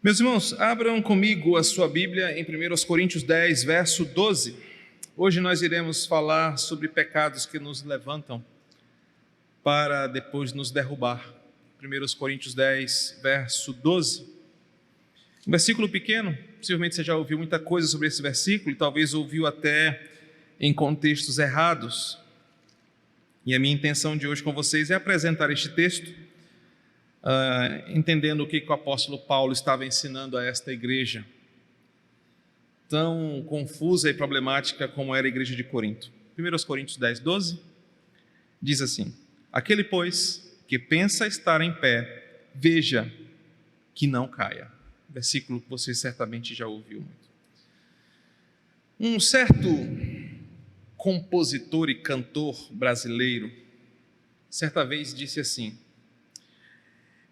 Meus irmãos, abram comigo a sua Bíblia em 1 Coríntios 10, verso 12. Hoje nós iremos falar sobre pecados que nos levantam para depois nos derrubar. 1 Coríntios 10, verso 12. Um versículo pequeno, possivelmente você já ouviu muita coisa sobre esse versículo e talvez ouviu até em contextos errados. E a minha intenção de hoje com vocês é apresentar este texto, entendendo o que o apóstolo Paulo estava ensinando a esta igreja, tão confusa e problemática como era a igreja de Corinto. 1 Coríntios 10, 12, diz assim: aquele, pois, que pensa estar em pé, veja que não caia. Versículo que você certamente já ouviu muito. Um certo compositor e cantor brasileiro, certa vez disse assim: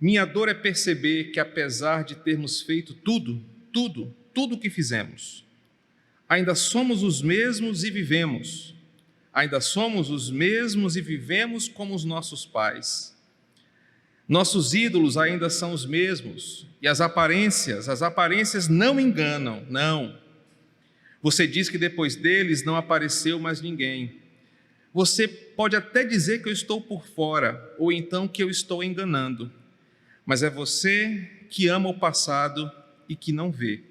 minha dor é perceber que apesar de termos feito tudo o que fizemos, ainda somos os mesmos e vivemos. Ainda somos os mesmos e vivemos como os nossos pais. Nossos ídolos ainda são os mesmos e as aparências não enganam, não. Você diz que depois deles não apareceu mais ninguém. Você pode até dizer que eu estou por fora ou então que eu estou enganando. Mas é você que ama o passado e que não vê.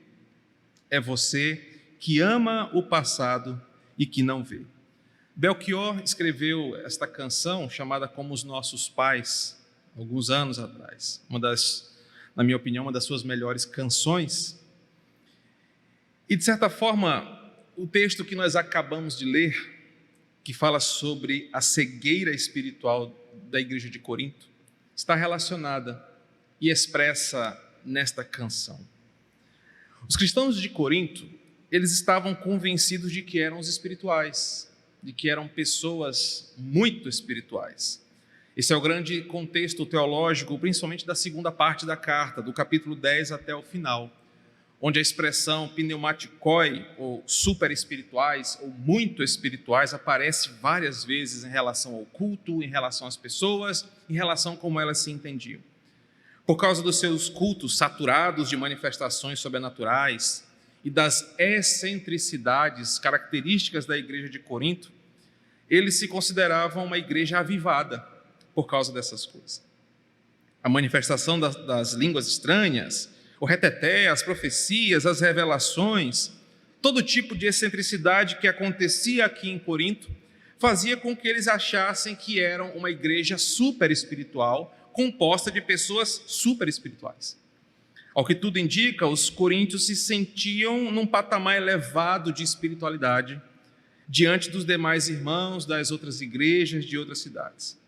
É você que ama o passado e que não vê. Belchior escreveu esta canção chamada Como os Nossos Pais, alguns anos atrás. Na minha opinião, uma das suas melhores canções. E, de certa forma, o texto que nós acabamos de ler, que fala sobre a cegueira espiritual da igreja de Corinto, está relacionada e expressa nesta canção. Os cristãos de Corinto, eles estavam convencidos de que eram os espirituais, de que eram pessoas muito espirituais. Esse é o grande contexto teológico, principalmente da segunda parte da carta, do capítulo 10 até o final, onde a expressão pneumatikoi, ou super espirituais, ou muito espirituais, aparece várias vezes em relação ao culto, em relação às pessoas, em relação a como elas se entendiam. Por causa dos seus cultos saturados de manifestações sobrenaturais e das excentricidades características da igreja de Corinto, eles se consideravam uma igreja avivada por causa dessas coisas. A manifestação das línguas estranhas, o reteté, as profecias, as revelações, todo tipo de excentricidade que acontecia aqui em Corinto, fazia com que eles achassem que eram uma igreja super espiritual, composta de pessoas super espirituais. Ao que tudo indica, os coríntios se sentiam num patamar elevado de espiritualidade diante dos demais irmãos das outras igrejas de outras cidades.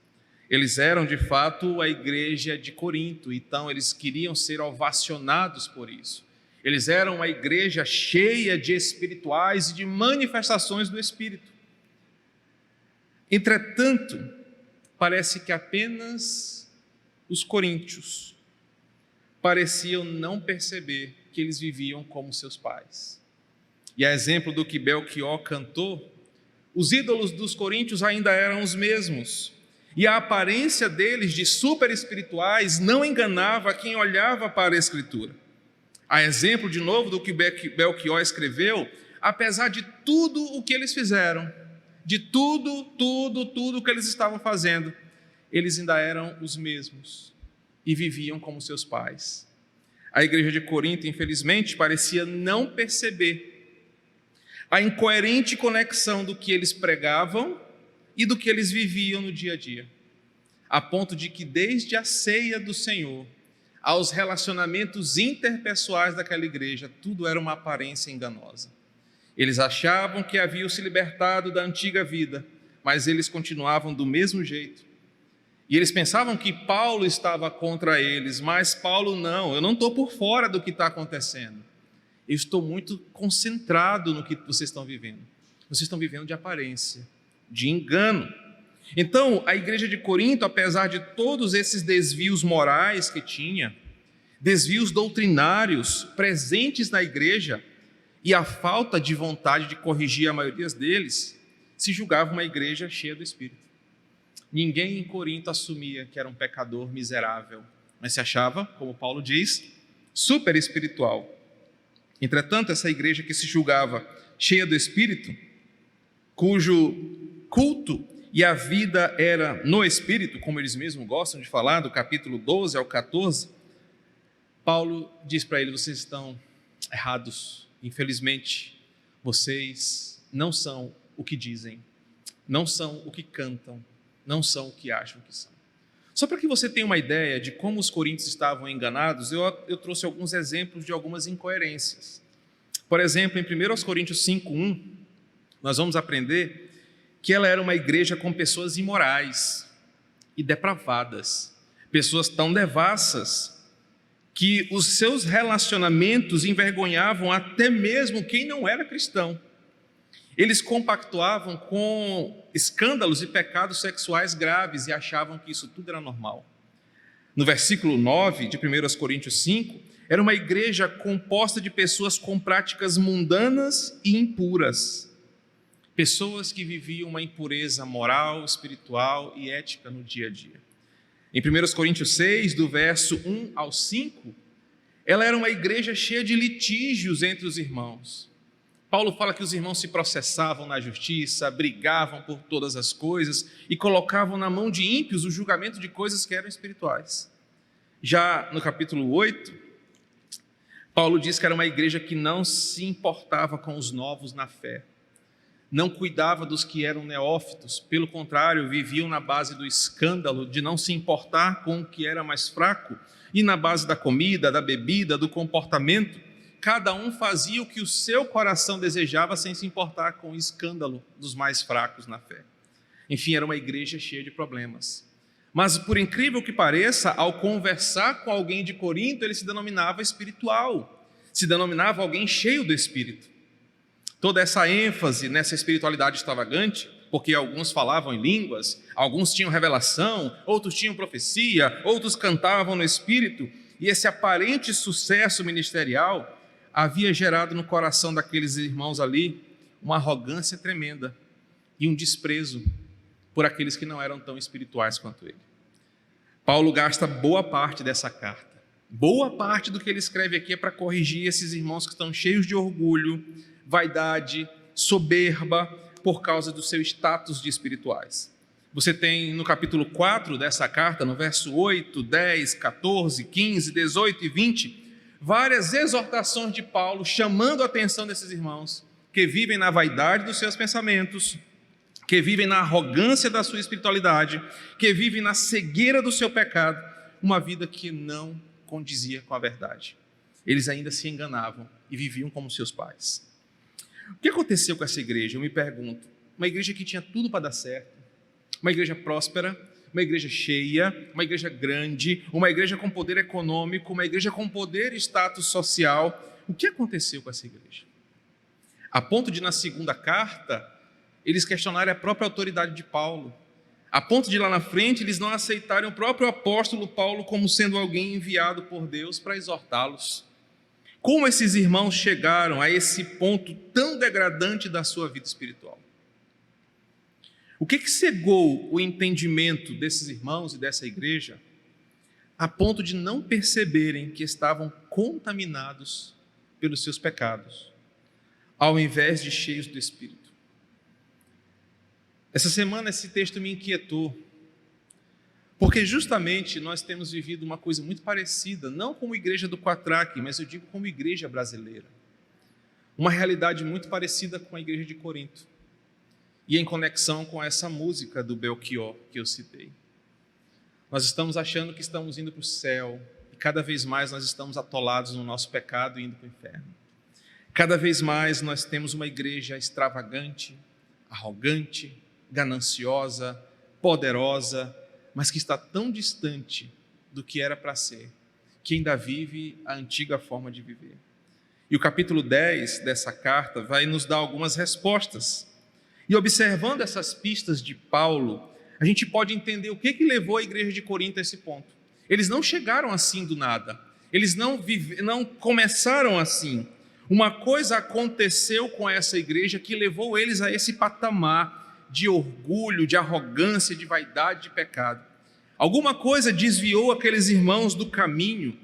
Eles eram, de fato, a igreja de Corinto, então eles queriam ser ovacionados por isso. Eles eram uma igreja cheia de espirituais e de manifestações do Espírito. Entretanto, parece que apenas os coríntios pareciam não perceber que eles viviam como seus pais. E a exemplo do que Belchior cantou, os ídolos dos coríntios ainda eram os mesmos, e a aparência deles de super espirituais não enganava quem olhava para a Escritura. A exemplo, de novo, do que Belchior escreveu, apesar de tudo o que eles fizeram, de tudo que eles estavam fazendo, eles ainda eram os mesmos e viviam como seus pais. A igreja de Corinto, infelizmente, parecia não perceber a incoerente conexão do que eles pregavam e do que eles viviam no dia a dia, a ponto de que desde a ceia do Senhor aos relacionamentos interpessoais daquela igreja, tudo era uma aparência enganosa. Eles achavam que haviam se libertado da antiga vida, mas eles continuavam do mesmo jeito. E eles pensavam que Paulo estava contra eles, mas Paulo não, eu não estou por fora do que está acontecendo. Eu estou muito concentrado no que vocês estão vivendo. Vocês estão vivendo de aparência, de engano. Então, a igreja de Corinto, apesar de todos esses desvios morais que tinha, desvios doutrinários presentes na igreja e a falta de vontade de corrigir a maioria deles, se julgava uma igreja cheia do Espírito. Ninguém em Corinto assumia que era um pecador miserável, mas se achava, como Paulo diz, super espiritual. Entretanto, essa igreja que se julgava cheia do Espírito, cujo culto e a vida era no Espírito, como eles mesmos gostam de falar, do capítulo 12 ao 14, Paulo diz para eles: vocês estão errados. Infelizmente, vocês não são o que dizem, não são o que cantam, não são o que acham que são. Só para que você tenha uma ideia de como os coríntios estavam enganados, eu trouxe alguns exemplos de algumas incoerências. Por exemplo, em 1 Coríntios 5:1, nós vamos aprender que ela era uma igreja com pessoas imorais e depravadas, pessoas tão devassas que os seus relacionamentos envergonhavam até mesmo quem não era cristão. Eles compactuavam com escândalos e pecados sexuais graves e achavam que isso tudo era normal. No versículo 9 de 1 Coríntios 5, era uma igreja composta de pessoas com práticas mundanas e impuras. Pessoas que viviam uma impureza moral, espiritual e ética no dia a dia. Em 1 Coríntios 6, do verso 1 ao 5, ela era uma igreja cheia de litígios entre os irmãos. Paulo fala que os irmãos se processavam na justiça, brigavam por todas as coisas e colocavam na mão de ímpios o julgamento de coisas que eram espirituais. Já no capítulo 8, Paulo diz que era uma igreja que não se importava com os novos na fé, não cuidava dos que eram neófitos, pelo contrário, viviam na base do escândalo, de não se importar com o que era mais fraco, e na base da comida, da bebida, do comportamento, cada um fazia o que o seu coração desejava sem se importar com o escândalo dos mais fracos na fé. Enfim, era uma igreja cheia de problemas. Mas, por incrível que pareça, ao conversar com alguém de Corinto, ele se denominava espiritual, se denominava alguém cheio do Espírito. Toda essa ênfase nessa espiritualidade extravagante, porque alguns falavam em línguas, alguns tinham revelação, outros tinham profecia, outros cantavam no Espírito, e esse aparente sucesso ministerial havia gerado no coração daqueles irmãos ali uma arrogância tremenda e um desprezo por aqueles que não eram tão espirituais quanto ele. Paulo gasta boa parte dessa carta. Boa parte do que ele escreve aqui é para corrigir esses irmãos que estão cheios de orgulho, vaidade, soberba, por causa do seu status de espirituais. Você tem no capítulo 4 dessa carta, no verso 8, 10, 14, 15, 18 e 20, várias exortações de Paulo chamando a atenção desses irmãos que vivem na vaidade dos seus pensamentos, que vivem na arrogância da sua espiritualidade, que vivem na cegueira do seu pecado, uma vida que não condizia com a verdade. Eles ainda se enganavam e viviam como seus pais. O que aconteceu com essa igreja? Eu me pergunto. Uma igreja que tinha tudo para dar certo, uma igreja próspera, uma igreja cheia, uma igreja grande, uma igreja com poder econômico, uma igreja com poder e status social. O que aconteceu com essa igreja? A ponto de, na segunda carta, eles questionarem a própria autoridade de Paulo. A ponto de, lá na frente, eles não aceitarem o próprio apóstolo Paulo como sendo alguém enviado por Deus para exortá-los. Como esses irmãos chegaram a esse ponto tão degradante da sua vida espiritual? O que cegou o entendimento desses irmãos e dessa igreja a ponto de não perceberem que estavam contaminados pelos seus pecados, ao invés de cheios do Espírito? Essa semana esse texto me inquietou, porque justamente nós temos vivido uma coisa muito parecida, não como igreja do Quatraque, mas eu digo como igreja brasileira. Uma realidade muito parecida com a igreja de Corinto. E em conexão com essa música do Belchior que eu citei. Nós estamos achando que estamos indo para o céu, e cada vez mais nós estamos atolados no nosso pecado e indo para o inferno. Cada vez mais nós temos uma igreja extravagante, arrogante, gananciosa, poderosa, mas que está tão distante do que era para ser, que ainda vive a antiga forma de viver. E o capítulo 10 dessa carta vai nos dar algumas respostas. E observando essas pistas de Paulo, a gente pode entender o que levou a igreja de Corinto a esse ponto. Eles não chegaram assim do nada, eles não começaram assim. Uma coisa aconteceu com essa igreja que levou eles a esse patamar de orgulho, de arrogância, de vaidade, de pecado. Alguma coisa desviou aqueles irmãos do caminho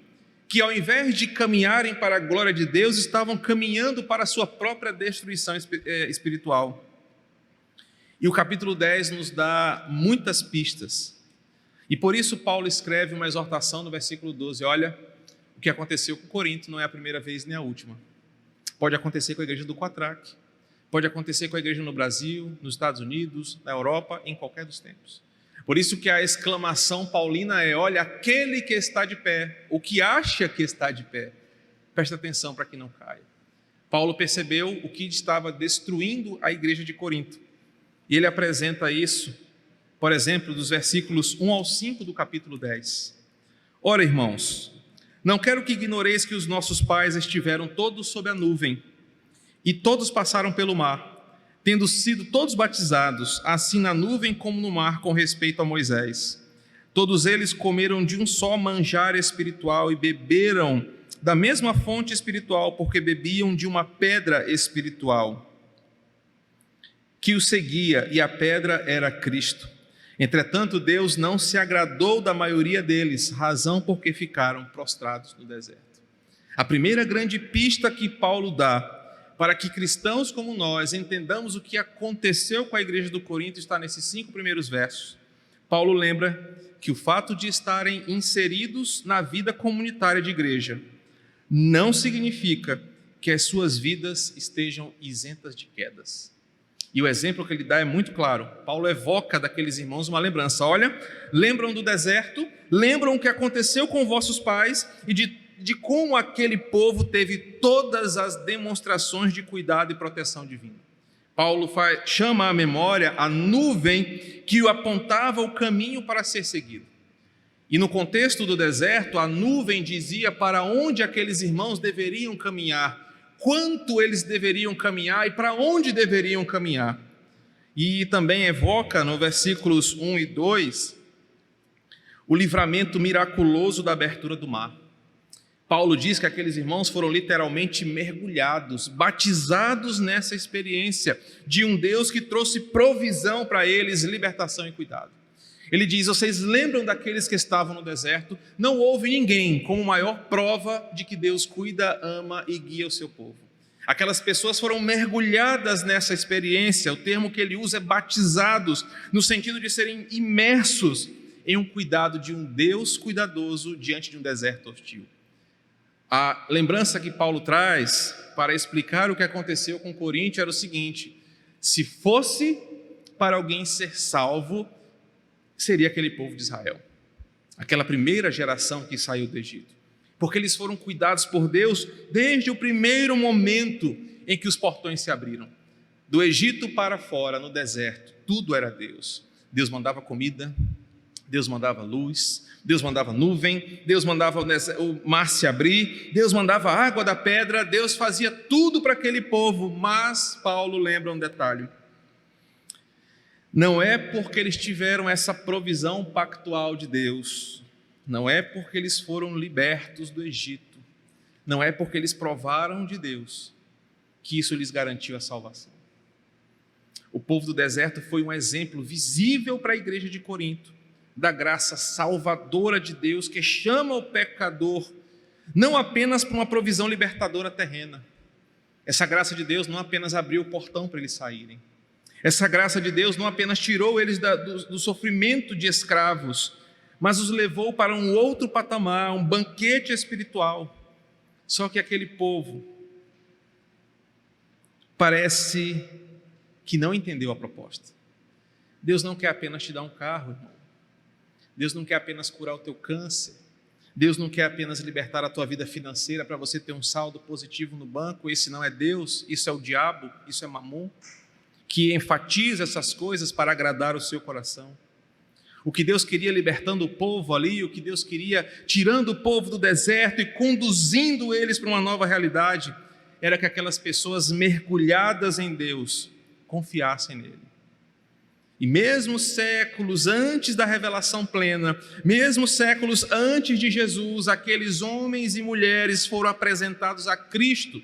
que ao invés de caminharem para a glória de Deus, estavam caminhando para a sua própria destruição espiritual. E o capítulo 10 nos dá muitas pistas. E por isso Paulo escreve uma exortação no versículo 12. Olha, o que aconteceu com Corinto não é a primeira vez nem a última. Pode acontecer com a igreja do Quatraque, pode acontecer com a igreja no Brasil, nos Estados Unidos, na Europa, em qualquer dos tempos. Por isso que a exclamação paulina é: olha, aquele que está de pé, o que acha que está de pé, presta atenção para que não caia. Paulo percebeu o que estava destruindo a igreja de Corinto. E ele apresenta isso, por exemplo, dos versículos 1 ao 5 do capítulo 10. Ora, irmãos, não quero que ignoreis que os nossos pais estiveram todos sob a nuvem, e todos passaram pelo mar, tendo sido todos batizados, assim na nuvem como no mar, com respeito a Moisés. Todos eles comeram de um só manjar espiritual e beberam da mesma fonte espiritual, porque bebiam de uma pedra espiritual que os seguia, e a pedra era Cristo. Entretanto, Deus não se agradou da maioria deles, razão porque ficaram prostrados no deserto. A primeira grande pista que Paulo dá para que cristãos como nós entendamos o que aconteceu com a igreja do Corinto está nesses 5 primeiros versos. Paulo lembra que o fato de estarem inseridos na vida comunitária de igreja não significa que as suas vidas estejam isentas de quedas. E o exemplo que ele dá é muito claro. Paulo evoca daqueles irmãos uma lembrança. Olha, lembram do deserto, lembram o que aconteceu com vossos pais e de como aquele povo teve todas as demonstrações de cuidado e proteção divina. Paulo chama à memória a nuvem que o apontava o caminho para ser seguido. E no contexto do deserto, a nuvem dizia para onde aqueles irmãos deveriam caminhar, quanto eles deveriam caminhar e para onde deveriam caminhar. E também evoca no versículos 1 e 2 o livramento miraculoso da abertura do mar. Paulo diz que aqueles irmãos foram literalmente mergulhados, batizados nessa experiência de um Deus que trouxe provisão para eles, libertação e cuidado. Ele diz: vocês lembram daqueles que estavam no deserto? Não houve ninguém como maior prova de que Deus cuida, ama e guia o seu povo. Aquelas pessoas foram mergulhadas nessa experiência. O termo que ele usa é batizados, no sentido de serem imersos em um cuidado de um Deus cuidadoso diante de um deserto hostil. A lembrança que Paulo traz para explicar o que aconteceu com Corinto era o seguinte: se fosse para alguém ser salvo, seria aquele povo de Israel, aquela primeira geração que saiu do Egito, porque eles foram cuidados por Deus desde o primeiro momento em que os portões se abriram. Do Egito para fora, no deserto, tudo era Deus. Deus mandava comida, Deus mandava luz, Deus mandava nuvem, Deus mandava o mar se abrir, Deus mandava a água da pedra, Deus fazia tudo para aquele povo. Mas Paulo lembra um detalhe: não é porque eles tiveram essa provisão pactual de Deus, não é porque eles foram libertos do Egito, não é porque eles provaram de Deus, que isso lhes garantiu a salvação. O povo do deserto foi um exemplo visível para a igreja de Corinto, da graça salvadora de Deus, que chama o pecador, não apenas para uma provisão libertadora terrena. Essa graça de Deus não apenas abriu o portão para eles saírem. Essa graça de Deus não apenas tirou eles do sofrimento de escravos, mas os levou para um outro patamar, um banquete espiritual. Só que aquele povo parece que não entendeu a proposta. Deus não quer apenas te dar um carro, irmão. Deus não quer apenas curar o teu câncer. Deus não quer apenas libertar a tua vida financeira para você ter um saldo positivo no banco. Esse não é Deus, isso é o diabo, isso é Mamon, que enfatiza essas coisas para agradar o seu coração. O que Deus queria libertando o povo ali, o que Deus queria tirando o povo do deserto e conduzindo eles para uma nova realidade, era que aquelas pessoas mergulhadas em Deus confiassem nele. E mesmo séculos antes da revelação plena, mesmo séculos antes de Jesus, aqueles homens e mulheres foram apresentados a Cristo,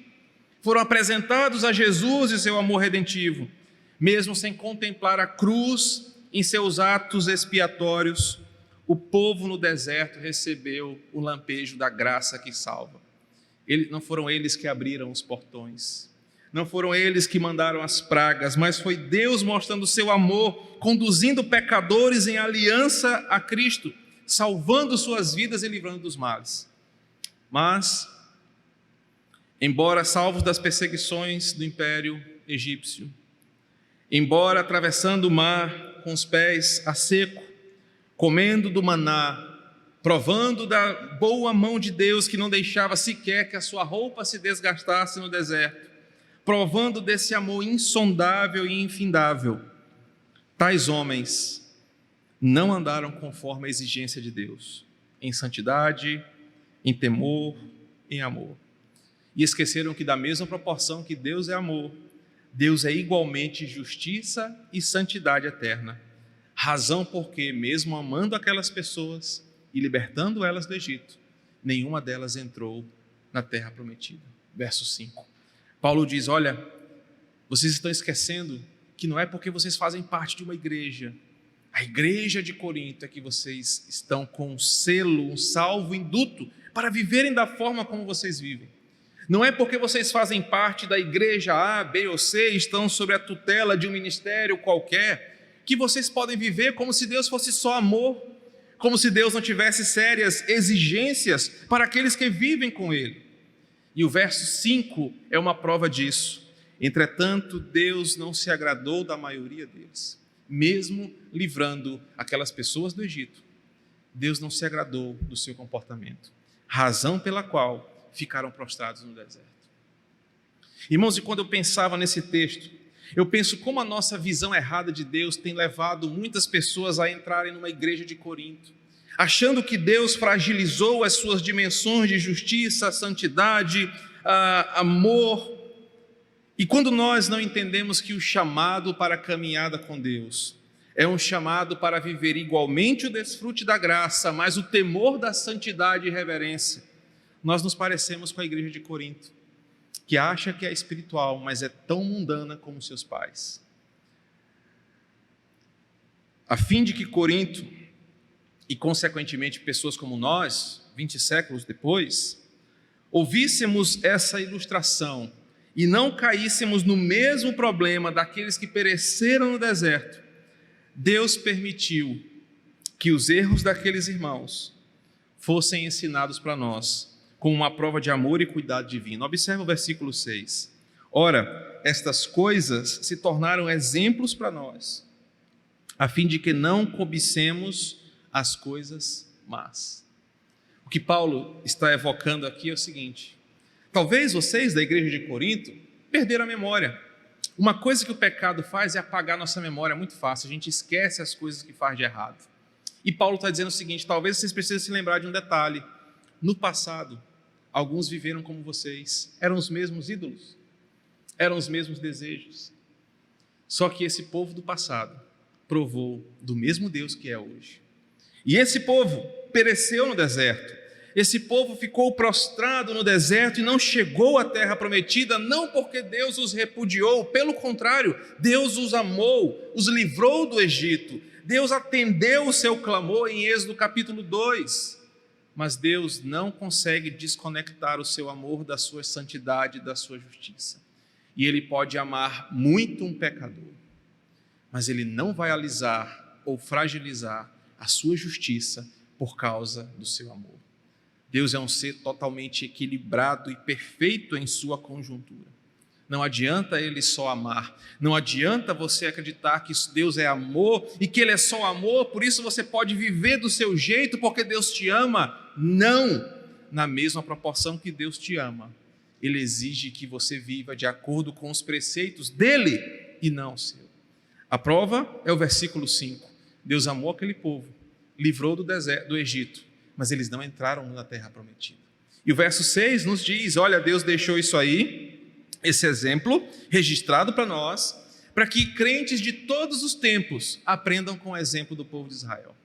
foram apresentados a Jesus e seu amor redentivo, mesmo sem contemplar a cruz em seus atos expiatórios, O povo no deserto recebeu o lampejo da graça que salva. Não foram eles que abriram os portões, não foram eles que mandaram as pragas, mas foi Deus mostrando o seu amor, conduzindo pecadores em aliança a Cristo, salvando suas vidas e livrando dos males. Mas, embora salvos das perseguições do Império Egípcio, embora atravessando o mar com os pés a seco, comendo do maná, provando da boa mão de Deus que não deixava sequer que a sua roupa se desgastasse no deserto, provando desse amor insondável e infindável, tais homens não andaram conforme a exigência de Deus, em santidade, em temor, em amor. E esqueceram que da mesma proporção que Deus é amor, Deus é igualmente justiça e santidade eterna. Razão porque, mesmo amando aquelas pessoas e libertando elas do Egito, nenhuma delas entrou na terra prometida. Verso 5. Paulo diz, olha, vocês estão esquecendo que não é porque vocês fazem parte de uma igreja, a igreja de Corinto, é que vocês estão com um selo, um salvo-induto para viverem da forma como vocês vivem. Não é porque vocês fazem parte da igreja A, B ou C, estão sob a tutela de um ministério qualquer, que vocês podem viver como se Deus fosse só amor, como se Deus não tivesse sérias exigências para aqueles que vivem com Ele. E o verso 5 é uma prova disso. Entretanto, Deus não se agradou da maioria deles, mesmo livrando aquelas pessoas do Egito. Deus não se agradou do seu comportamento, razão pela qual ficaram prostrados no deserto. Irmãos, e quando eu pensava nesse texto, eu penso como a nossa visão errada de Deus tem levado muitas pessoas a entrarem numa igreja de Corinto, achando que Deus fragilizou as suas dimensões de justiça, santidade, amor. E quando nós não entendemos que o chamado para a caminhada com Deus é um chamado para viver igualmente o desfrute da graça, mas o temor da santidade e reverência, nós nos parecemos com a igreja de Corinto, que acha que é espiritual, mas é tão mundana como seus pais. A fim de que Corinto, e consequentemente pessoas como nós, 20 séculos depois, ouvíssemos essa ilustração e não caíssemos no mesmo problema daqueles que pereceram no deserto, Deus permitiu que os erros daqueles irmãos fossem ensinados para nós, como uma prova de amor e cuidado divino. Observe o versículo 6. Ora, estas coisas se tornaram exemplos para nós, a fim de que não cobicemos as coisas más. O que Paulo está evocando aqui é o seguinte: talvez vocês da igreja de Corinto perderam a memória. Uma coisa que o pecado faz é apagar nossa memória, é muito fácil, a gente esquece as coisas que faz de errado. E Paulo está dizendo o seguinte: talvez vocês precisem se lembrar de um detalhe. No passado, alguns viveram como vocês, eram os mesmos ídolos, eram os mesmos desejos. Só que esse povo do passado provou do mesmo Deus que é hoje. E esse povo pereceu no deserto. Esse povo ficou prostrado no deserto e não chegou à terra prometida, não porque Deus os repudiou, pelo contrário, Deus os amou, os livrou do Egito. Deus atendeu o seu clamor em Êxodo capítulo 2. Mas Deus não consegue desconectar o seu amor da sua santidade e da sua justiça. E Ele pode amar muito um pecador, mas Ele não vai alisar ou fragilizar a sua justiça por causa do seu amor. Deus é um ser totalmente equilibrado e perfeito em sua conjuntura. Não adianta Ele só amar, não adianta você acreditar que Deus é amor e que Ele é só amor, por isso você pode viver do seu jeito porque Deus te ama. Não, na mesma proporção que Deus te ama, Ele exige que você viva de acordo com os preceitos dEle e não o seu. A prova é o versículo 5. Deus amou aquele povo, livrou do deserto, do Egito, mas eles não entraram na terra prometida. E o verso 6 nos diz, olha, Deus deixou isso aí, esse exemplo registrado para nós, para que crentes de todos os tempos aprendam com o exemplo do povo de Israel.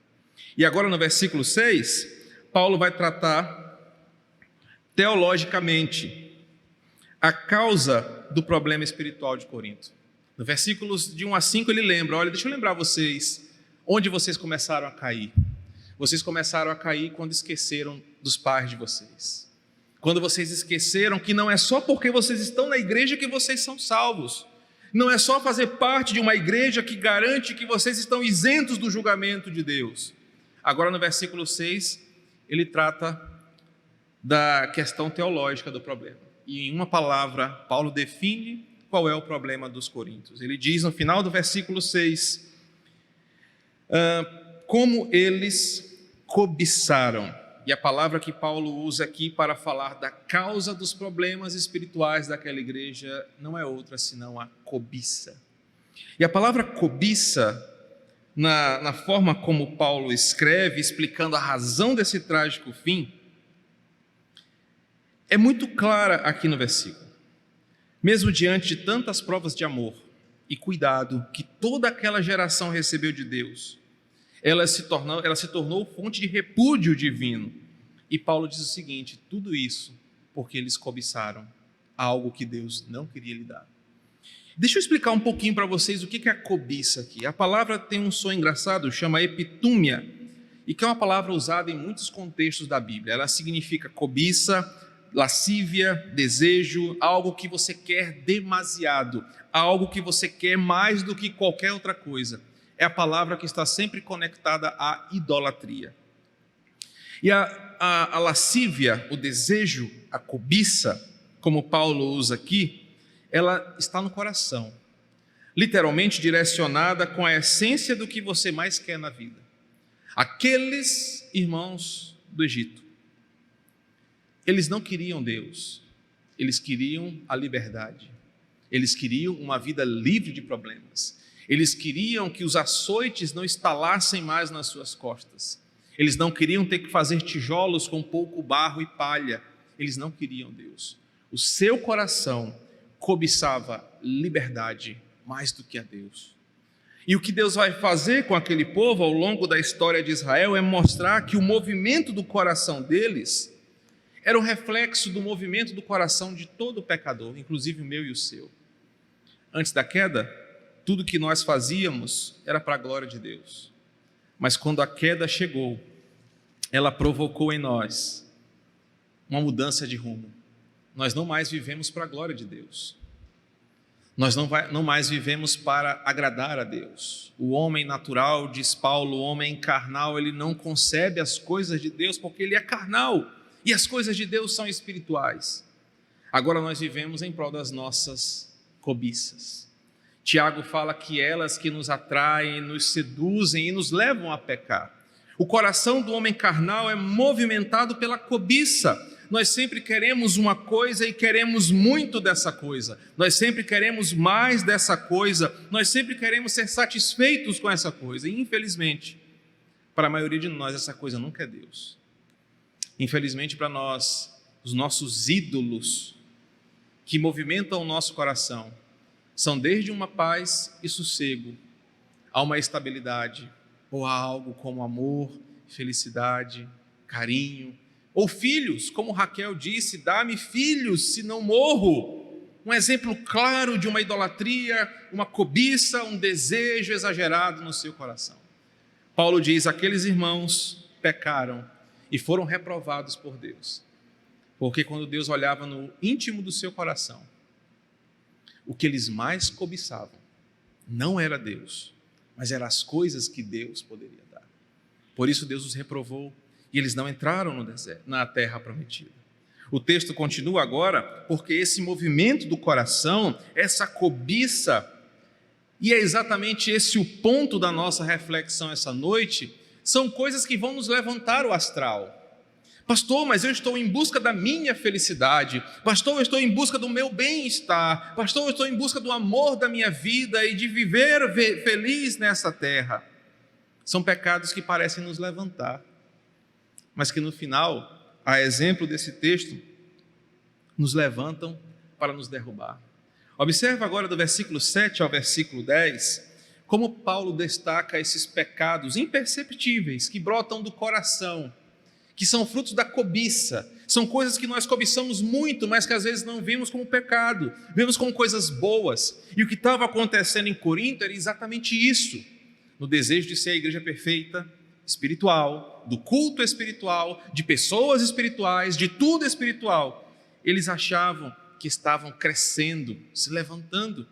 E agora no versículo 6, Paulo vai tratar teologicamente a causa do problema espiritual de Corinto. No versículos de 1 a 5 ele lembra, olha, deixa eu lembrar vocês, onde vocês começaram a cair. Vocês começaram a cair quando esqueceram dos pais de vocês. Quando vocês esqueceram que não é só porque vocês estão na igreja que vocês são salvos. Não é só fazer parte de uma igreja que garante que vocês estão isentos do julgamento de Deus. Agora no versículo 6, ele trata da questão teológica do problema. E em uma palavra, Paulo define qual é o problema dos coríntios. Ele diz no final do versículo 6, como eles cobiçaram. E a palavra que Paulo usa aqui para falar da causa dos problemas espirituais daquela igreja não é outra senão a cobiça. E a palavra cobiça, na forma como Paulo escreve, explicando a razão desse trágico fim, é muito clara aqui no versículo. Mesmo diante de tantas provas de amor e cuidado que toda aquela geração recebeu de Deus, ela se tornou fonte de repúdio divino. E Paulo diz o seguinte: tudo isso porque eles cobiçaram algo que Deus não queria lhe dar. Deixa eu explicar um pouquinho para vocês o que é a cobiça aqui. A palavra tem um som engraçado, chama epitúmia, e que é uma palavra usada em muitos contextos da Bíblia. Ela significa cobiça, lascívia, desejo, algo que você quer demasiado, algo que você quer mais do que qualquer outra coisa. É a palavra que está sempre conectada à idolatria. E a lascívia, o desejo, a cobiça, como Paulo usa aqui, ela está no coração, literalmente direcionada com a essência do que você mais quer na vida. Aqueles irmãos do Egito, eles não queriam Deus, eles queriam a liberdade, eles queriam uma vida livre de problemas, eles queriam que os açoites não estalassem mais nas suas costas, eles não queriam ter que fazer tijolos com pouco barro e palha, eles não queriam Deus. O seu coração cobiçava liberdade mais do que a Deus. E o que Deus vai fazer com aquele povo ao longo da história de Israel é mostrar que o movimento do coração deles era um reflexo do movimento do coração de todo pecador, inclusive o meu e o seu. Antes da queda, tudo que nós fazíamos era para a glória de Deus. Mas quando a queda chegou, ela provocou em nós uma mudança de rumo. Nós não mais vivemos para a glória de Deus. Nós não mais vivemos para agradar a Deus. O homem natural, diz Paulo, o homem carnal, ele não concebe as coisas de Deus porque ele é carnal. E as coisas de Deus são espirituais. Agora nós vivemos em prol das nossas cobiças. Tiago fala que elas que nos atraem, nos seduzem e nos levam a pecar. O coração do homem carnal é movimentado pela cobiça. Nós sempre queremos uma coisa e queremos muito dessa coisa. Nós sempre queremos mais dessa coisa. Nós sempre queremos ser satisfeitos com essa coisa. E infelizmente, para a maioria de nós, essa coisa nunca é Deus. Infelizmente para nós, os nossos ídolos que movimentam o nosso coração são desde uma paz e sossego a uma estabilidade, ou a algo como amor, felicidade, carinho, ou filhos, como Raquel disse, dá-me filhos, se não morro. Um exemplo claro de uma idolatria, uma cobiça, um desejo exagerado no seu coração. Paulo diz, aqueles irmãos pecaram e foram reprovados por Deus, porque quando Deus olhava no íntimo do seu coração, o que eles mais cobiçavam não era Deus, mas eram as coisas que Deus poderia dar. Por isso Deus os reprovou e eles não entraram no deserto, na terra prometida. O texto continua agora, porque esse movimento do coração, essa cobiça, e é exatamente esse o ponto da nossa reflexão essa noite, são coisas que vão nos levantar o astral. Pastor, mas eu estou em busca da minha felicidade. Pastor, eu estou em busca do meu bem-estar. Pastor, eu estou em busca do amor da minha vida e de viver feliz nessa terra. São pecados que parecem nos levantar, mas que no final, a exemplo desse texto, nos levantam para nos derrubar. Observa agora do versículo 7 ao versículo 10, como Paulo destaca esses pecados imperceptíveis que brotam do coração, que são frutos da cobiça, são coisas que nós cobiçamos muito, mas que às vezes não vemos como pecado, vemos como coisas boas. E o que estava acontecendo em Corinto era exatamente isso, no desejo de ser a igreja perfeita, espiritual, do culto espiritual, de pessoas espirituais, de tudo espiritual. Eles achavam que estavam crescendo, se levantando,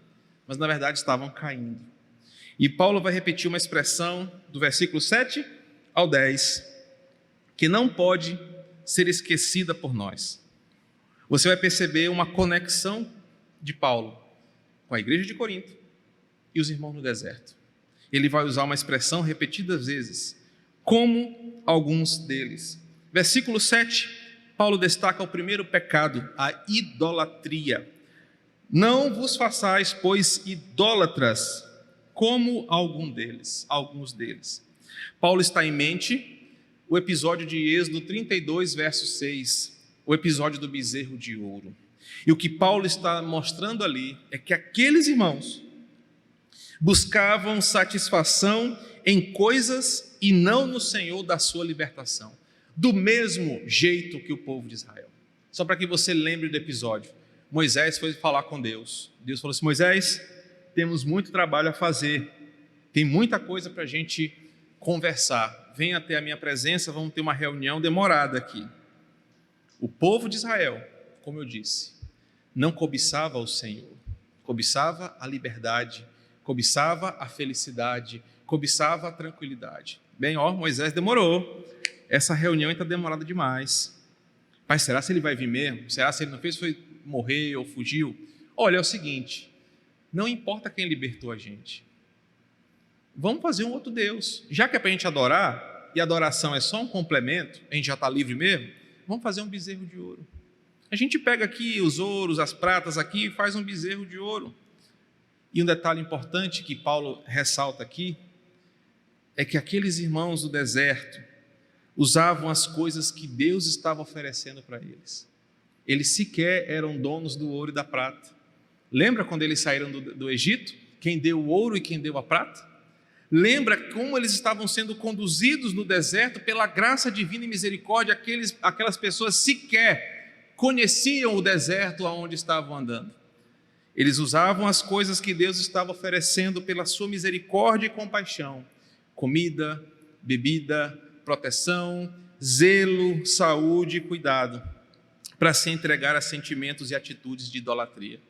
mas na verdade estavam caindo. E Paulo vai repetir uma expressão do versículo 7 ao 10, que não pode ser esquecida por nós. Você vai perceber uma conexão de Paulo com a igreja de Corinto e os irmãos no deserto. Ele vai usar uma expressão repetidas vezes, como alguns deles. Versículo 7, Paulo destaca o primeiro pecado, a idolatria. Não vos façais, pois, idólatras, como alguns deles. Paulo está em mente o episódio de Êxodo 32, verso 6, o episódio do bezerro de ouro. E o que Paulo está mostrando ali é que aqueles irmãos buscavam satisfação em coisas e não no Senhor da sua libertação, do mesmo jeito que o povo de Israel. Só para que você lembre do episódio, Moisés foi falar com Deus. Deus falou assim: Moisés, temos muito trabalho a fazer, tem muita coisa para a gente conversar, venha até a minha presença, vamos ter uma reunião demorada aqui. O povo de Israel, como eu disse, não cobiçava o Senhor, cobiçava a liberdade, cobiçava a felicidade, cobiçava a tranquilidade. Bem, Moisés demorou, essa reunião está demorada demais. Pai, será se ele vai vir mesmo? Será se ele não fez foi morrer ou fugiu? Olha, é o seguinte, não importa quem libertou a gente, vamos fazer um outro Deus. Já que é para a gente adorar, e a adoração é só um complemento, a gente já está livre mesmo, vamos fazer um bezerro de ouro. A gente pega aqui os ouros, as pratas aqui e faz um bezerro de ouro. E um detalhe importante que Paulo ressalta aqui é que aqueles irmãos do deserto usavam as coisas que Deus estava oferecendo para eles. Eles sequer eram donos do ouro e da prata. Lembra quando eles saíram do Egito? Quem deu o ouro e quem deu a prata? Lembra como eles estavam sendo conduzidos no deserto pela graça divina e misericórdia? Aquelas pessoas sequer conheciam o deserto aonde estavam andando. Eles usavam as coisas que Deus estava oferecendo pela sua misericórdia e compaixão: comida, bebida, proteção, zelo, saúde e cuidado, para se entregar a sentimentos e atitudes de idolatria.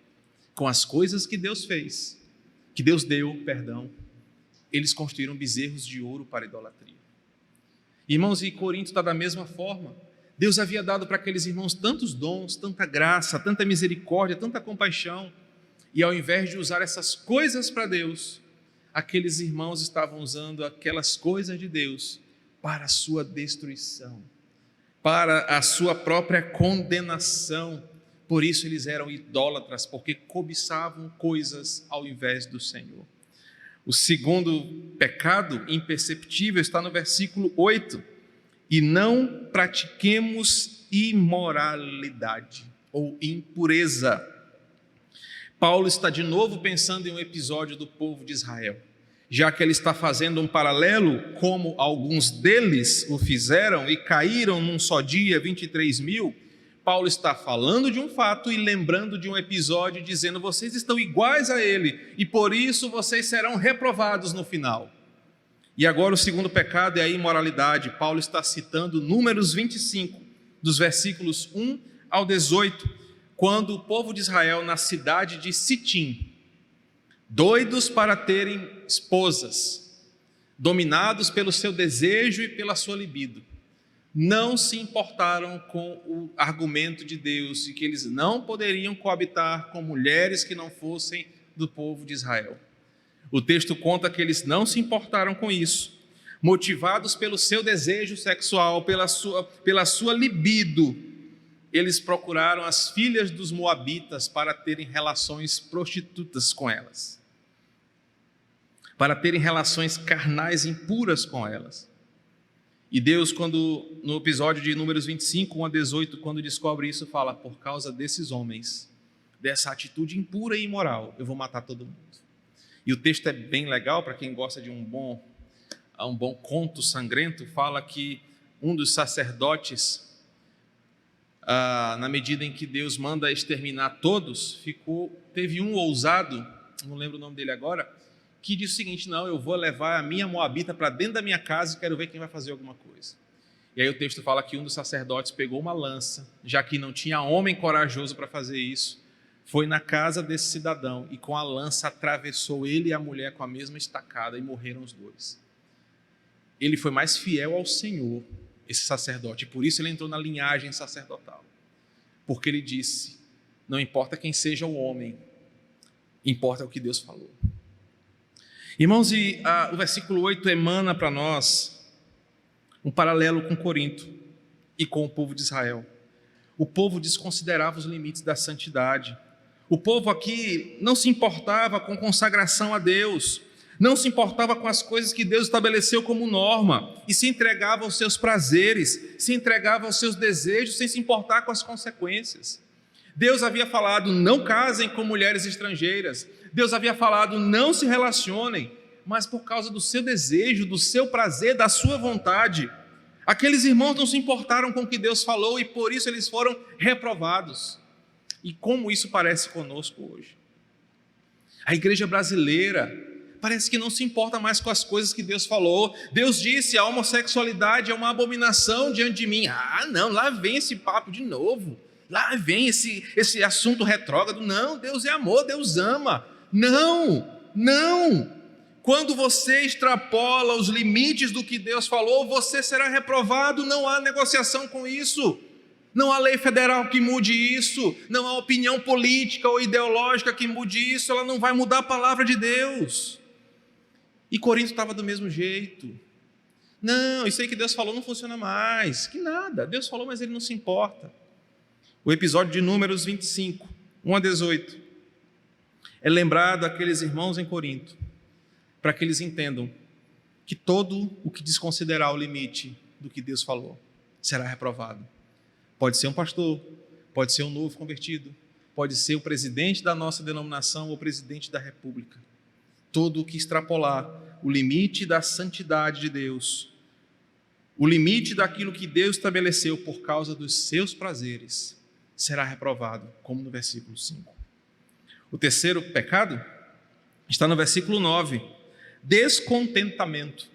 Com as coisas que Deus fez, que Deus deu, eles construíram bezerros de ouro para a idolatria. Irmãos, e Corinto está da mesma forma. Deus havia dado para aqueles irmãos tantos dons, tanta graça, tanta misericórdia, tanta compaixão, e ao invés de usar essas coisas para Deus, aqueles irmãos estavam usando aquelas coisas de Deus para a sua destruição, para a sua própria condenação. Por isso eles eram idólatras, porque cobiçavam coisas ao invés do Senhor. O segundo pecado imperceptível está no versículo 8. E não pratiquemos imoralidade ou impureza. Paulo está de novo pensando em um episódio do povo de Israel, já que ele está fazendo um paralelo, como alguns deles o fizeram e caíram num só dia 23.000. Paulo está falando de um fato e lembrando de um episódio, dizendo: vocês estão iguais a ele e por isso vocês serão reprovados no final. E agora o segundo pecado é a imoralidade. Paulo está citando Números 25, dos versículos 1 ao 18, quando o povo de Israel, na cidade de Sitim, doidos para terem esposas, dominados pelo seu desejo e pela sua libido, não se importaram com o argumento de Deus e que eles não poderiam coabitar com mulheres que não fossem do povo de Israel. O texto conta que eles não se importaram com isso, motivados pelo seu desejo sexual, pela sua libido. Eles procuraram as filhas dos moabitas para terem relações prostitutas com elas, para terem relações carnais impuras com elas. E Deus, no episódio de Números 25, 1 a 18, quando descobre isso, fala: por causa desses homens, dessa atitude impura e imoral, eu vou matar todo mundo. E o texto é bem legal para quem gosta de um bom conto sangrento. Fala que um dos sacerdotes, na medida em que Deus manda exterminar todos, teve um ousado, não lembro o nome dele agora, que disse o seguinte: não, eu vou levar a minha moabita para dentro da minha casa e quero ver quem vai fazer alguma coisa. E aí o texto fala que um dos sacerdotes pegou uma lança, já que não tinha homem corajoso para fazer isso, foi na casa desse cidadão e com a lança atravessou ele e a mulher com a mesma estacada e morreram os dois. Ele foi mais fiel ao Senhor, esse sacerdote, e por isso ele entrou na linhagem sacerdotal. Porque ele disse: não importa quem seja o homem, importa o que Deus falou. Irmãos, o versículo 8 emana para nós um paralelo com Corinto e com o povo de Israel. O povo desconsiderava os limites da santidade. O povo aqui não se importava com consagração a Deus, não se importava com as coisas que Deus estabeleceu como norma, e se entregava aos seus prazeres, se entregava aos seus desejos, sem se importar com as consequências. Deus havia falado: não casem com mulheres estrangeiras. Deus havia falado: não se relacionem. Mas por causa do seu desejo, do seu prazer, da sua vontade, aqueles irmãos não se importaram com o que Deus falou e por isso eles foram reprovados. E como isso parece conosco hoje? A igreja brasileira parece que não se importa mais com as coisas que Deus falou. Deus disse: a homossexualidade é uma abominação diante de mim. Ah, não, lá vem esse papo de novo. Lá vem esse assunto retrógrado. Não, Deus é amor, Deus ama. Não, não. Quando você extrapola os limites do que Deus falou, você será reprovado. Não há negociação com isso. Não há lei federal que mude isso. Não há opinião política ou ideológica que mude isso. Ela não vai mudar a palavra de Deus. E Corinto estava do mesmo jeito. Não, isso aí que Deus falou não funciona mais. Que nada, Deus falou, mas ele não se importa. O episódio de Números 25, 1 a 18, é lembrado àqueles irmãos em Corinto, para que eles entendam que todo o que desconsiderar o limite do que Deus falou será reprovado. Pode ser um pastor, pode ser um novo convertido, pode ser o presidente da nossa denominação ou o presidente da república. Todo o que extrapolar o limite da santidade de Deus, o limite daquilo que Deus estabeleceu por causa dos seus prazeres, será reprovado, como no versículo 5. O terceiro pecado está no versículo 9. Descontentamento.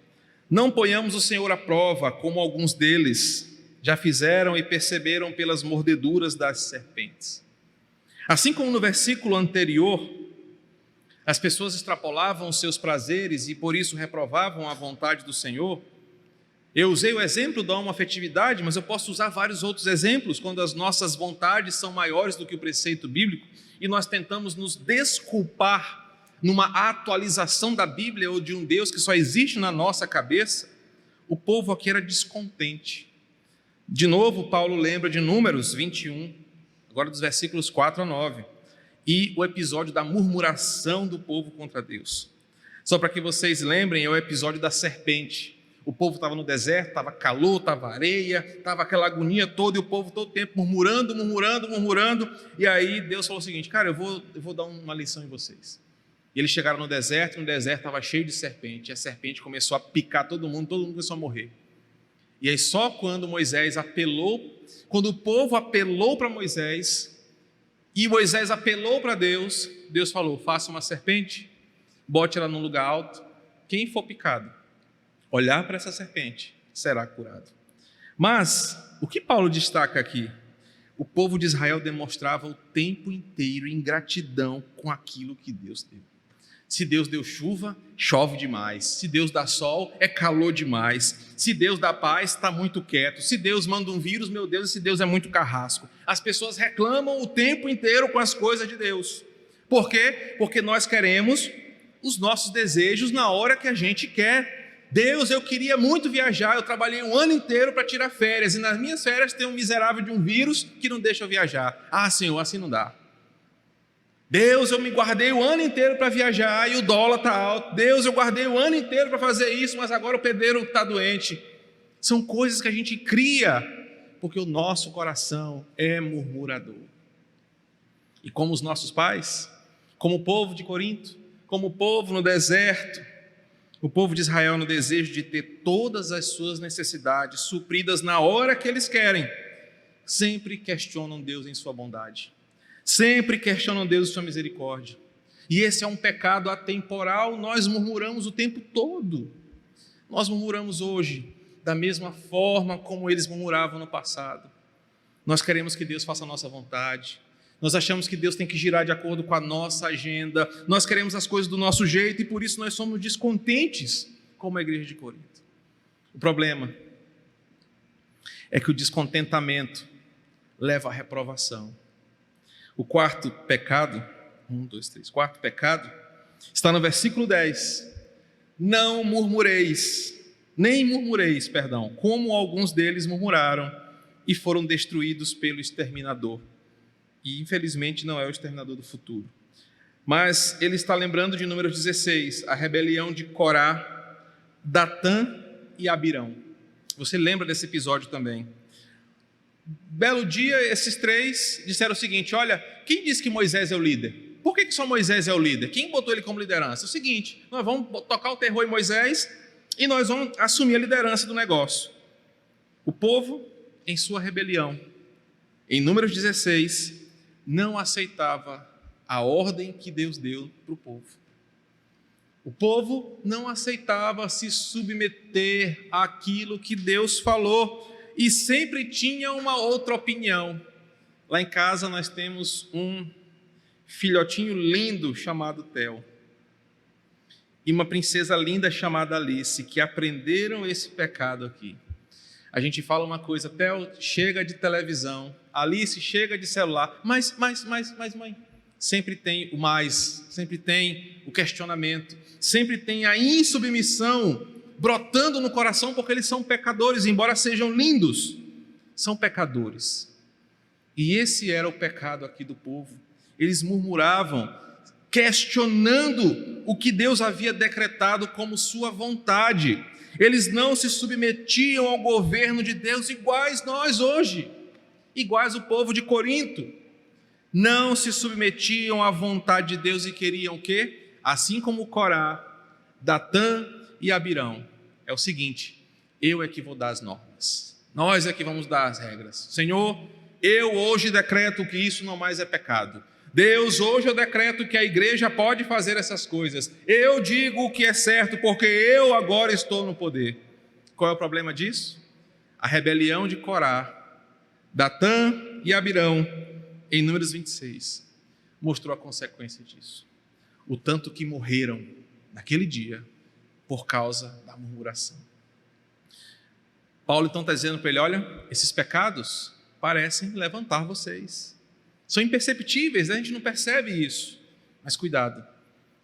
Não ponhamos o Senhor à prova, como alguns deles já fizeram e perceberam pelas mordeduras das serpentes. Assim como no versículo anterior, as pessoas extrapolavam os seus prazeres e por isso reprovavam a vontade do Senhor. Eu usei o exemplo da homoafetividade, mas eu posso usar vários outros exemplos, quando as nossas vontades são maiores do que o preceito bíblico e nós tentamos nos desculpar numa atualização da Bíblia ou de um Deus que só existe na nossa cabeça. O povo aqui era descontente. De novo, Paulo lembra de Números 21, agora dos versículos 4 a 9, e o episódio da murmuração do povo contra Deus. Só para que vocês lembrem, é o episódio da serpente. O povo estava no deserto, estava calor, estava areia, estava aquela agonia toda, e o povo todo o tempo murmurando, e aí Deus falou o seguinte: cara, eu vou dar uma lição em vocês. E eles chegaram no deserto, e no deserto estava cheio de serpente, e a serpente começou a picar todo mundo começou a morrer. E aí só quando Moisés apelou, quando o povo apelou para Moisés, e Moisés apelou para Deus, Deus falou: faça uma serpente, bote ela num lugar alto, quem for picado, olhar para essa serpente, será curado. Mas, o que Paulo destaca aqui? O povo de Israel demonstrava o tempo inteiro ingratidão com aquilo que Deus deu. Se Deus deu chuva, chove demais. Se Deus dá sol, é calor demais. Se Deus dá paz, está muito quieto. Se Deus manda um vírus, meu Deus, esse Deus é muito carrasco. As pessoas reclamam o tempo inteiro com as coisas de Deus. Por quê? Porque nós queremos os nossos desejos na hora que a gente quer. Deus, eu queria muito viajar, eu trabalhei um ano inteiro para tirar férias, e nas minhas férias tem um miserável de um vírus que não deixa eu viajar. Ah, Senhor, assim não dá. Deus, eu me guardei o ano inteiro para viajar e o dólar está alto. Deus, eu guardei o ano inteiro para fazer isso, mas agora o pedreiro está doente. São coisas que a gente cria porque o nosso coração é murmurador. E como os nossos pais, como o povo de Corinto, como o povo no deserto, o povo de Israel no desejo de ter todas as suas necessidades supridas na hora que eles querem, sempre questionam Deus em sua bondade. Sempre questionam Deus em sua misericórdia. E esse é um pecado atemporal, nós murmuramos o tempo todo. Nós murmuramos hoje da mesma forma como eles murmuravam no passado. Nós queremos que Deus faça a nossa vontade. Nós achamos que Deus tem que girar de acordo com a nossa agenda. Nós queremos as coisas do nosso jeito e por isso nós somos descontentes como a igreja de Corinto. O problema é que o descontentamento leva à reprovação. O quarto pecado está no versículo 10. Nem murmureis, como alguns deles murmuraram e foram destruídos pelo exterminador. E infelizmente não é o exterminador do futuro. Mas ele está lembrando de Números 16, a rebelião de Corá, Datã e Abirão. Você lembra desse episódio também. Belo dia, esses três disseram o seguinte: olha, quem disse que Moisés é o líder? Por que só Moisés é o líder? Quem botou ele como liderança? É o seguinte, nós vamos tocar o terror em Moisés e nós vamos assumir a liderança do negócio. O povo, em sua rebelião, em Números 16, não aceitava a ordem que Deus deu para o povo. O povo não aceitava se submeter àquilo que Deus falou e sempre tinha uma outra opinião. Lá em casa nós temos um filhotinho lindo chamado Theo e uma princesa linda chamada Alice, que aprenderam esse pecado aqui. A gente fala uma coisa: Theo chega de televisão, Alice chega de celular, mas mãe. Sempre tem o mais, sempre tem o questionamento, sempre tem a insubmissão brotando no coração, porque eles são pecadores, embora sejam lindos, são pecadores. E esse era o pecado aqui do povo. Eles murmuravam, questionando o que Deus havia decretado como sua vontade. Eles não se submetiam ao governo de Deus, iguais nós hoje, iguais o povo de Corinto. Não se submetiam à vontade de Deus e queriam o quê? Assim como Corá, Datã e Abirão. É o seguinte: eu é que vou dar as normas, nós é que vamos dar as regras. Senhor, eu hoje decreto que isso não mais é pecado. Deus, hoje eu decreto que a igreja pode fazer essas coisas. Eu digo o que é certo, porque eu agora estou no poder. Qual é o problema disso? A rebelião de Corá, Datã e Abirão, em Números 26, mostrou a consequência disso. O tanto que morreram naquele dia por causa da murmuração. Paulo então está dizendo para ele: olha, esses pecados parecem levantar vocês. São imperceptíveis, a gente não percebe isso. Mas cuidado,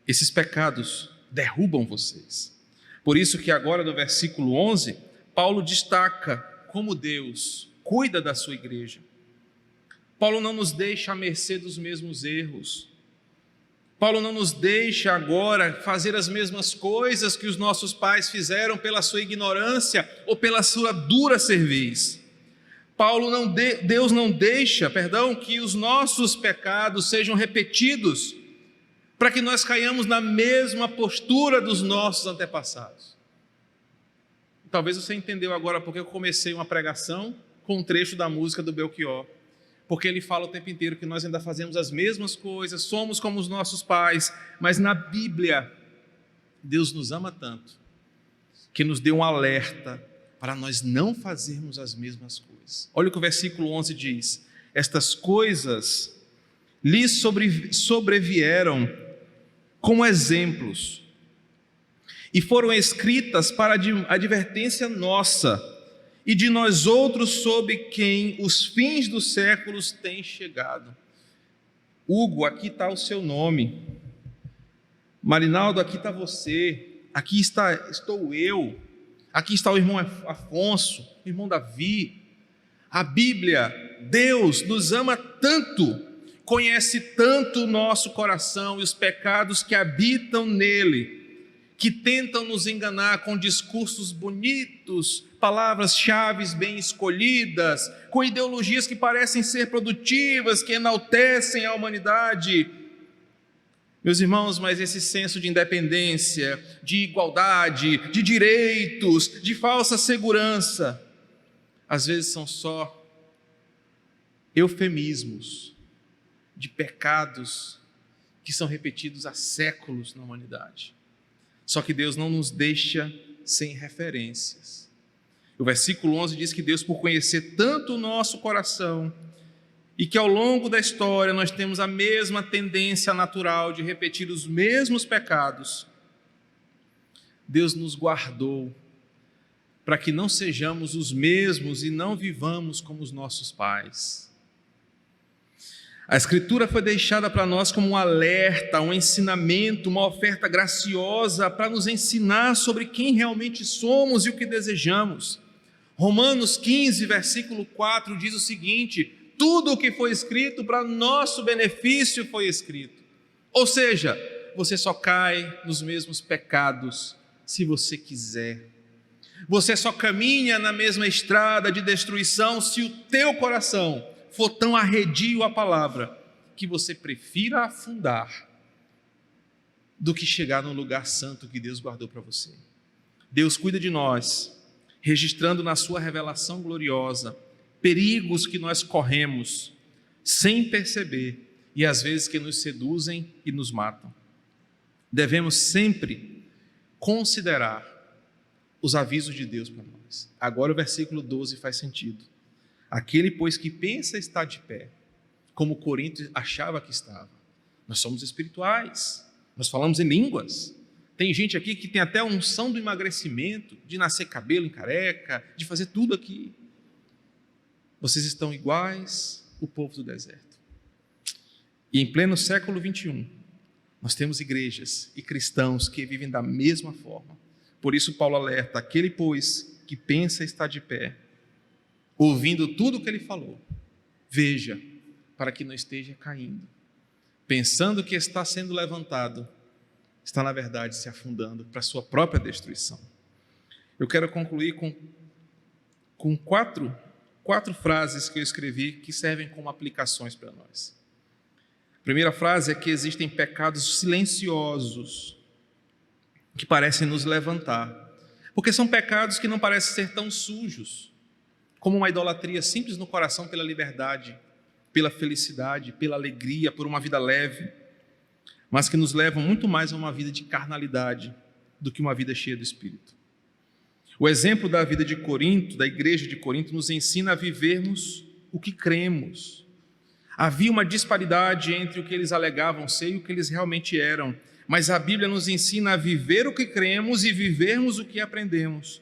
esses pecados derrubam vocês. Por isso que agora no versículo 11, Paulo destaca como Deus cuida da sua igreja. Paulo não nos deixa à mercê dos mesmos erros. Paulo não nos deixa agora fazer as mesmas coisas que os nossos pais fizeram pela sua ignorância ou pela sua dura cerviz. Deus não deixa, que os nossos pecados sejam repetidos para que nós caiamos na mesma postura dos nossos antepassados. Talvez você entendeu agora porque eu comecei uma pregação com um trecho da música do Belchior. Porque ele fala o tempo inteiro que nós ainda fazemos as mesmas coisas, somos como os nossos pais, mas na Bíblia, Deus nos ama tanto, que nos deu um alerta para nós não fazermos as mesmas coisas. Olha o que o versículo 11 diz: estas coisas lhes sobrevieram como exemplos, e foram escritas para advertência nossa, e de nós outros sob quem os fins dos séculos têm chegado. Hugo, aqui está o seu nome. Marinaldo, aqui está você. Aqui estou eu. Aqui está o irmão Afonso, o irmão Davi. A Bíblia, Deus nos ama tanto, conhece tanto o nosso coração e os pecados que habitam nele, que tentam nos enganar com discursos bonitos, palavras-chave bem escolhidas, com ideologias que parecem ser produtivas, que enaltecem a humanidade. Meus irmãos, mas esse senso de independência, de igualdade, de direitos, de falsa segurança, às vezes são só eufemismos de pecados que são repetidos há séculos na humanidade. Só que Deus não nos deixa sem referências. O versículo 11 diz que Deus, por conhecer tanto o nosso coração, e que ao longo da história nós temos a mesma tendência natural de repetir os mesmos pecados, Deus nos guardou para que não sejamos os mesmos e não vivamos como os nossos pais. A Escritura foi deixada para nós como um alerta, um ensinamento, uma oferta graciosa para nos ensinar sobre quem realmente somos e o que desejamos. Romanos 15, versículo 4 diz o seguinte: tudo o que foi escrito para nosso benefício foi escrito. Ou seja, você só cai nos mesmos pecados se você quiser. Você só caminha na mesma estrada de destruição se o teu coração for tão arredio à palavra que você prefira afundar do que chegar no lugar santo que Deus guardou para você. Deus cuida de nós, registrando na sua revelação gloriosa perigos que nós corremos sem perceber e às vezes que nos seduzem e nos matam. Devemos sempre considerar os avisos de Deus para nós. Agora o versículo 12 faz sentido. Aquele, pois, que pensa estar de pé, como Corinto achava que estava. Nós somos espirituais, nós falamos em línguas. Tem gente aqui que tem até a unção do emagrecimento, de nascer cabelo em careca, de fazer tudo aqui. Vocês estão iguais o povo do deserto. E em pleno século 21, nós temos igrejas e cristãos que vivem da mesma forma. Por isso Paulo alerta: aquele, pois, que pensa estar de pé, ouvindo tudo o que ele falou, veja, para que não esteja caindo, pensando que está sendo levantado, está na verdade se afundando para a sua própria destruição. Eu quero concluir com quatro frases que eu escrevi que servem como aplicações para nós. A primeira frase é que existem pecados silenciosos que parecem nos levantar, porque são pecados que não parecem ser tão sujos, como uma idolatria simples no coração pela liberdade, pela felicidade, pela alegria, por uma vida leve, mas que nos levam muito mais a uma vida de carnalidade do que uma vida cheia do Espírito. O exemplo da vida de Corinto, da igreja de Corinto, nos ensina a vivermos o que cremos. Havia uma disparidade entre o que eles alegavam ser e o que eles realmente eram, mas a Bíblia nos ensina a viver o que cremos e vivermos o que aprendemos.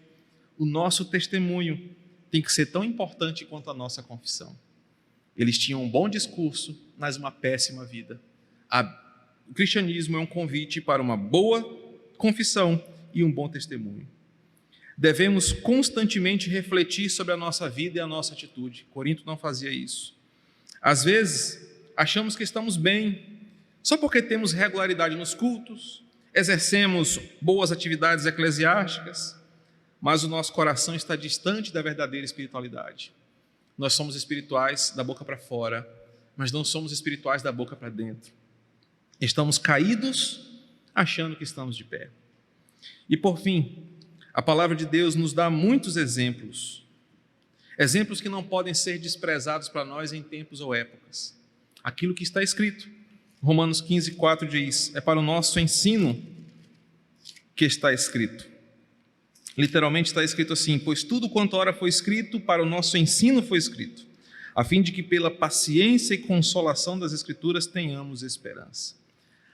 O nosso testemunho tem que ser tão importante quanto a nossa confissão. Eles tinham um bom discurso, mas uma péssima vida. O cristianismo é um convite para uma boa confissão e um bom testemunho. Devemos constantemente refletir sobre a nossa vida e a nossa atitude. Corinto não fazia isso. Às vezes, achamos que estamos bem, só porque temos regularidade nos cultos, exercemos boas atividades eclesiásticas, mas o nosso coração está distante da verdadeira espiritualidade. Nós somos espirituais da boca para fora, mas não somos espirituais da boca para dentro. Estamos caídos, achando que estamos de pé. E por fim, a palavra de Deus nos dá muitos exemplos que não podem ser desprezados para nós em tempos ou épocas. Aquilo que está escrito, Romanos 15, 4 diz: é para o nosso ensino que está escrito. Literalmente está escrito assim: pois tudo quanto ora foi escrito, para o nosso ensino foi escrito, a fim de que pela paciência e consolação das Escrituras tenhamos esperança.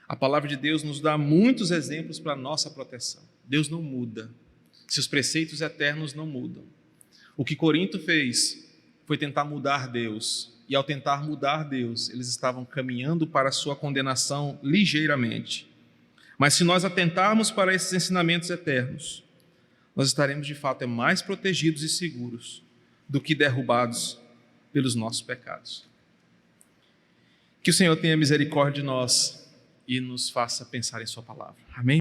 A palavra de Deus nos dá muitos exemplos para a nossa proteção. Deus não muda, seus preceitos eternos não mudam. O que Corinto fez foi tentar mudar Deus, e ao tentar mudar Deus, eles estavam caminhando para a sua condenação ligeiramente. Mas se nós atentarmos para esses ensinamentos eternos, nós estaremos de fato mais protegidos e seguros do que derrubados pelos nossos pecados. Que o Senhor tenha misericórdia de nós e nos faça pensar em sua palavra. Amém?